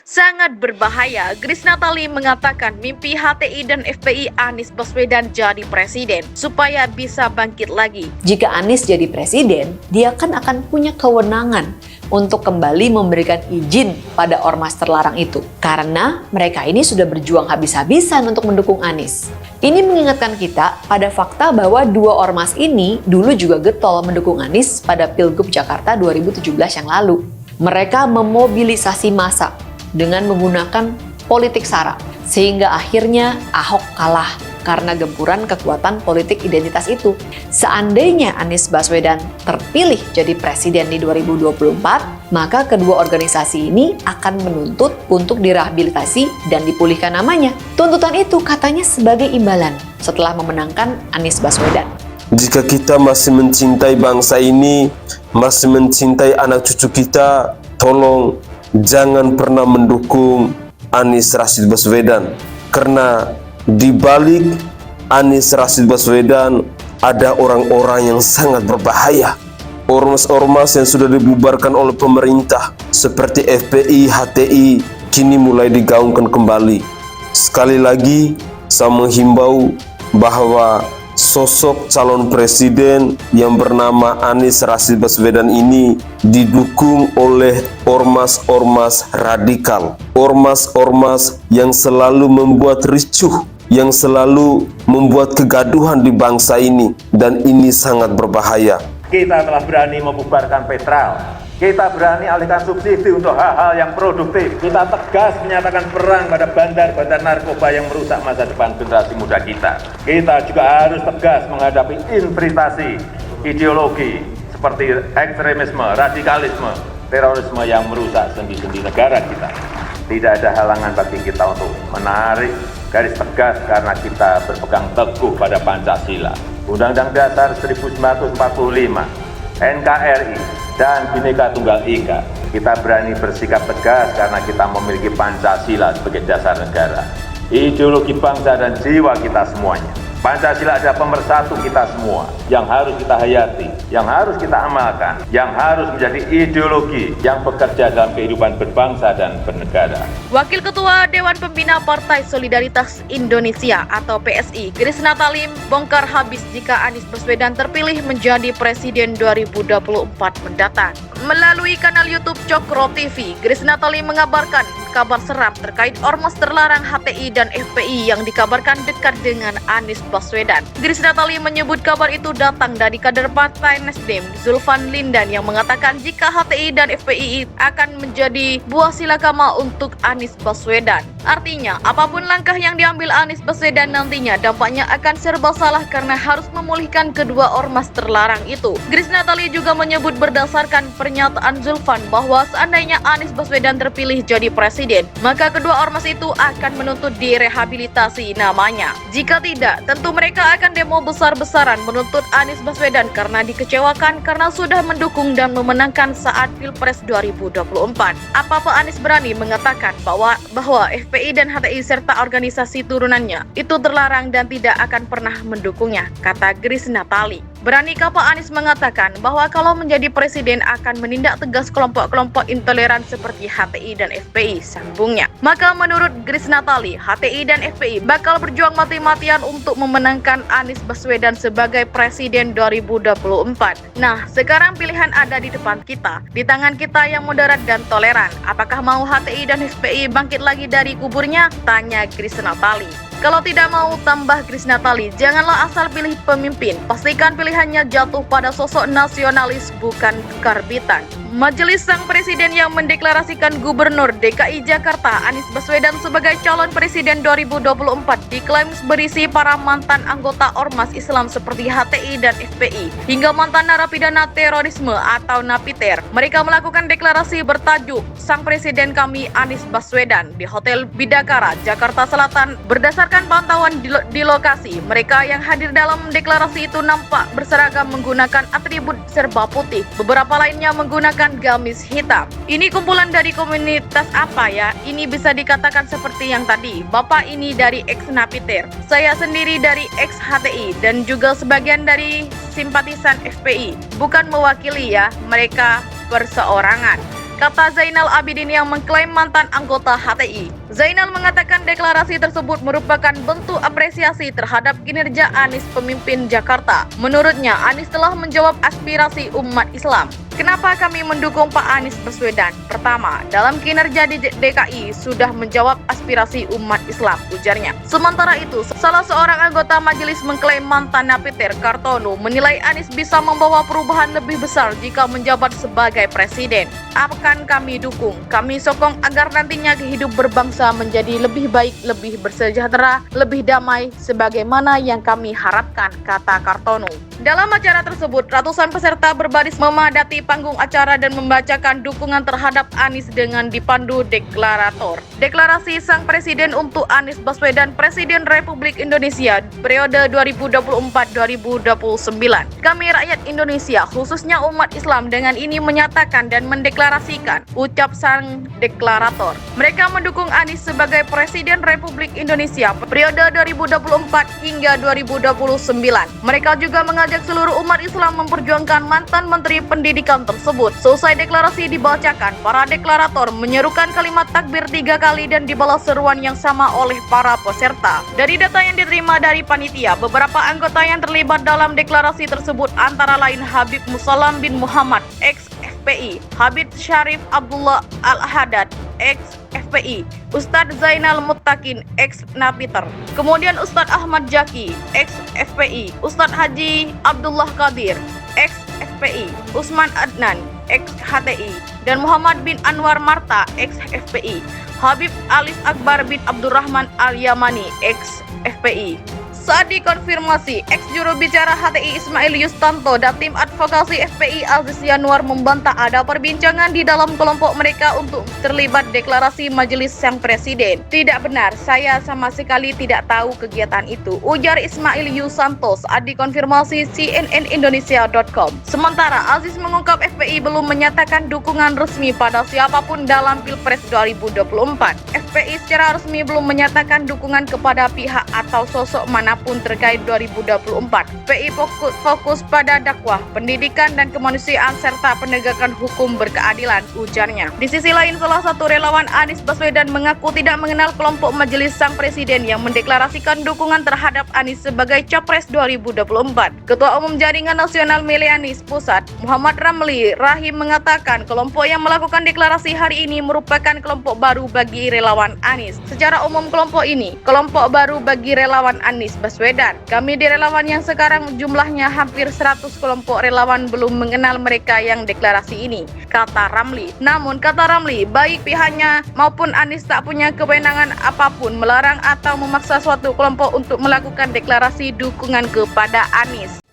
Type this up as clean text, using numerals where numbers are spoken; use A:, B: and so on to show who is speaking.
A: Sangat berbahaya, Grace Natali mengatakan mimpi HTI dan FPI Anies Baswedan jadi presiden supaya bisa bangkit lagi.
B: Jika Anies jadi presiden, dia akan punya kewenangan untuk kembali memberikan izin pada ormas terlarang itu. Karena mereka ini sudah berjuang habis-habisan untuk mendukung Anies. Ini mengingatkan kita pada fakta bahwa dua ormas ini dulu juga getol mendukung Anies pada Pilgub Jakarta 2017 yang lalu. Mereka memobilisasi massa dengan menggunakan politik sara, sehingga akhirnya Ahok kalah karena gempuran kekuatan politik identitas itu. Seandainya Anies Baswedan terpilih jadi presiden di 2024, maka kedua organisasi ini akan menuntut untuk direhabilitasi dan dipulihkan namanya. Tuntutan itu katanya sebagai imbalan setelah memenangkan Anies Baswedan.
C: Jika kita masih mencintai bangsa ini, masih mencintai anak cucu kita, tolong jangan pernah mendukung Anies Rashid Baswedan. Karena di balik Anies Rashid Baswedan ada orang-orang yang sangat berbahaya. Ormas-ormas yang sudah dibubarkan oleh pemerintah seperti FPI, HTI kini mulai digaungkan kembali. Sekali lagi saya menghimbau bahwa sosok calon presiden yang bernama Anies Rashid Baswedan ini didukung oleh ormas-ormas radikal, ormas-ormas yang selalu membuat ricuh, yang selalu membuat kegaduhan di bangsa ini, dan ini sangat berbahaya.
D: Kita telah berani membubarkan Petral. Kita berani alihkan subsidi untuk hal-hal yang produktif. Kita tegas menyatakan perang pada bandar-bandar narkoba yang merusak masa depan generasi muda kita. Kita juga harus tegas menghadapi infiltrasi ideologi seperti ekstremisme, radikalisme, terorisme yang merusak sendi-sendi negara kita. Tidak ada halangan bagi kita untuk menarik garis tegas karena kita berpegang teguh pada Pancasila, Undang-Undang Dasar 1945, NKRI, dan Bhinneka Tunggal Ika. Kita berani bersikap tegas karena kita memiliki Pancasila sebagai dasar negara, ideologi bangsa dan jiwa kita semuanya. Pancasila adalah pemersatu kita semua yang harus kita hayati, yang harus kita amalkan, yang harus menjadi ideologi yang bekerja dalam kehidupan berbangsa dan bernegara.
A: Wakil Ketua Dewan Pembina Partai Solidaritas Indonesia atau PSI, Grace Natali bongkar habis jika Anies Baswedan terpilih menjadi presiden 2024 mendatang. Melalui kanal YouTube Cokro TV, Grace Natali mengabarkan kabar seram terkait ormas terlarang HTI dan FPI yang dikabarkan dekat dengan Anies Baswedan. Grace Natali menyebut kabar itu datang dari kader Partai Nasdem, Zulfan Lindan, yang mengatakan jika HTI dan FPI akan menjadi buah silakama untuk Anies Baswedan. Artinya, apapun langkah yang diambil Anies Baswedan nantinya dampaknya akan serba salah karena harus memulihkan kedua ormas terlarang itu. Grace Natali juga menyebut berdasarkan pernyataan Zulfan bahwa seandainya Anies Baswedan terpilih jadi presiden, maka kedua ormas itu akan menuntut direhabilitasi namanya. Jika tidak, tentu mereka akan demo besar-besaran menuntut Anies Baswedan karena dikecewakan karena sudah mendukung dan memenangkan saat Pilpres 2024. Apa Anies berani mengatakan bahwa FPI dan HTI serta organisasi turunannya itu terlarang dan tidak akan pernah mendukungnya, kata Grace Natali. Beranikah Pak Anies mengatakan bahwa kalau menjadi presiden akan menindak tegas kelompok-kelompok intoleran seperti HTI dan FPI, sambungnya. Maka menurut Grace Natali, HTI dan FPI bakal berjuang mati-matian untuk memenangkan Anies Baswedan sebagai presiden 2024. Nah, sekarang pilihan ada di depan kita, di tangan kita yang moderat dan toleran. Apakah mau HTI dan FPI bangkit lagi dari kuburnya? Tanya Grace Natali. Kalau tidak mau, tambah Grace Natali, janganlah asal pilih pemimpin. Pastikan pilihannya jatuh pada sosok nasionalis, bukan karbitan. Majelis Sang Presiden yang mendeklarasikan Gubernur DKI Jakarta Anies Baswedan sebagai calon presiden 2024 diklaim berisi para mantan anggota ormas Islam seperti HTI dan FPI hingga mantan narapidana terorisme atau napiter. Mereka melakukan deklarasi bertajuk Sang Presiden Kami Anies Baswedan di Hotel Bidakara, Jakarta Selatan. Berdasarkan pantauan di lokasi, mereka yang hadir dalam deklarasi itu nampak berseragam menggunakan atribut serba putih. Beberapa lainnya menggunakan gamis hitam. Ini kumpulan dari komunitas apa ya? Ini bisa dikatakan seperti yang tadi. Bapak ini dari ex-napiter, saya sendiri dari ex-HTI, dan juga sebagian dari simpatisan FPI. Bukan mewakili ya, mereka perseorangan. kata Zainal Abidin yang mengklaim mantan anggota HTI. Zainal mengatakan deklarasi tersebut merupakan bentuk apresiasi terhadap kinerja Anies pemimpin Jakarta. Menurutnya, Anies telah menjawab aspirasi umat Islam. Kenapa kami mendukung Pak Anies Baswedan? Pertama, dalam kinerja di DKI sudah menjawab aspirasi umat Islam, ujarnya. Sementara itu, salah seorang anggota majelis mengklaim mantan Napiter Kartono menilai Anies bisa membawa perubahan lebih besar jika menjabat sebagai presiden. Akan kami dukung. Kami sokong agar nantinya hidup berbangsa menjadi lebih baik, lebih bersejahtera, lebih damai, sebagaimana yang kami harapkan, kata Kartono. Dalam acara tersebut, ratusan peserta berbaris memadati panggung acara dan membacakan dukungan terhadap Anies dengan dipandu deklarator. Deklarasi Sang Presiden untuk Anies Baswedan, Presiden Republik Indonesia periode 2024-2029. Kami rakyat Indonesia, khususnya umat Islam, dengan ini menyatakan dan mendeklarasikan, ucap sang deklarator. Mereka mendukung Anies sebagai Presiden Republik Indonesia periode 2024 hingga 2029. Mereka juga mengajak seluruh umat Islam memperjuangkan mantan Menteri Pendidikan tersebut. Selesai deklarasi dibacakan, para deklarator menyerukan kalimat takbir 3 kali dan dibalas seruan yang sama oleh para peserta. Dari data yang diterima dari panitia, beberapa anggota yang terlibat dalam deklarasi tersebut antara lain Habib Musallam bin Muhammad, ex-FPI, Habib Syarif Abdullah Al-Haddad, ex-FPI, Ustadz Zainal Muttaqin, ex-Napiter, kemudian Ustadz Ahmad Jaki, ex-FPI, Ustadz Haji Abdullah Qadir, ex-FPI, Usman Adnan, ex-HTI, dan Muhammad bin Anwar Marta, ex-FPI, Habib Alif Akbar bin Abdurrahman Al-Yamani, ex-FPI. Saat dikonfirmasi, ex-juru bicara HTI Ismail Yustanto dan tim advokasi FPI Aziz Yanuar membantah ada perbincangan di dalam kelompok mereka untuk terlibat deklarasi Majelis Sang Presiden. Tidak benar, saya sama sekali tidak tahu kegiatan itu, ujar Ismail Yustanto saat dikonfirmasi cnnindonesia.com. Sementara Aziz mengungkap FPI belum menyatakan dukungan resmi pada siapapun dalam Pilpres 2024. FPI secara resmi belum menyatakan dukungan kepada pihak atau sosok manapun terkait 2024. PI fokus pada dakwah, pendidikan dan kemanusiaan serta penegakan hukum berkeadilan, ujarnya. Di sisi lain, salah satu relawan Anies Baswedan mengaku tidak mengenal kelompok Majelis Sang Presiden yang mendeklarasikan dukungan terhadap Anies sebagai Capres 2024. Ketua Umum Jaringan Nasional Milenialis Pusat, Muhammad Ramli Rahim mengatakan kelompok yang melakukan deklarasi hari ini merupakan kelompok baru bagi relawan Anies. Secara umum kelompok ini, kelompok baru bagi relawan Anies Baswedan. Kami di relawan yang sekarang jumlahnya hampir 100 kelompok relawan belum mengenal mereka yang deklarasi ini, kata Ramli. Namun, kata Ramli, baik pihaknya maupun Anies tak punya kewenangan apapun melarang atau memaksa suatu kelompok untuk melakukan deklarasi dukungan kepada Anies.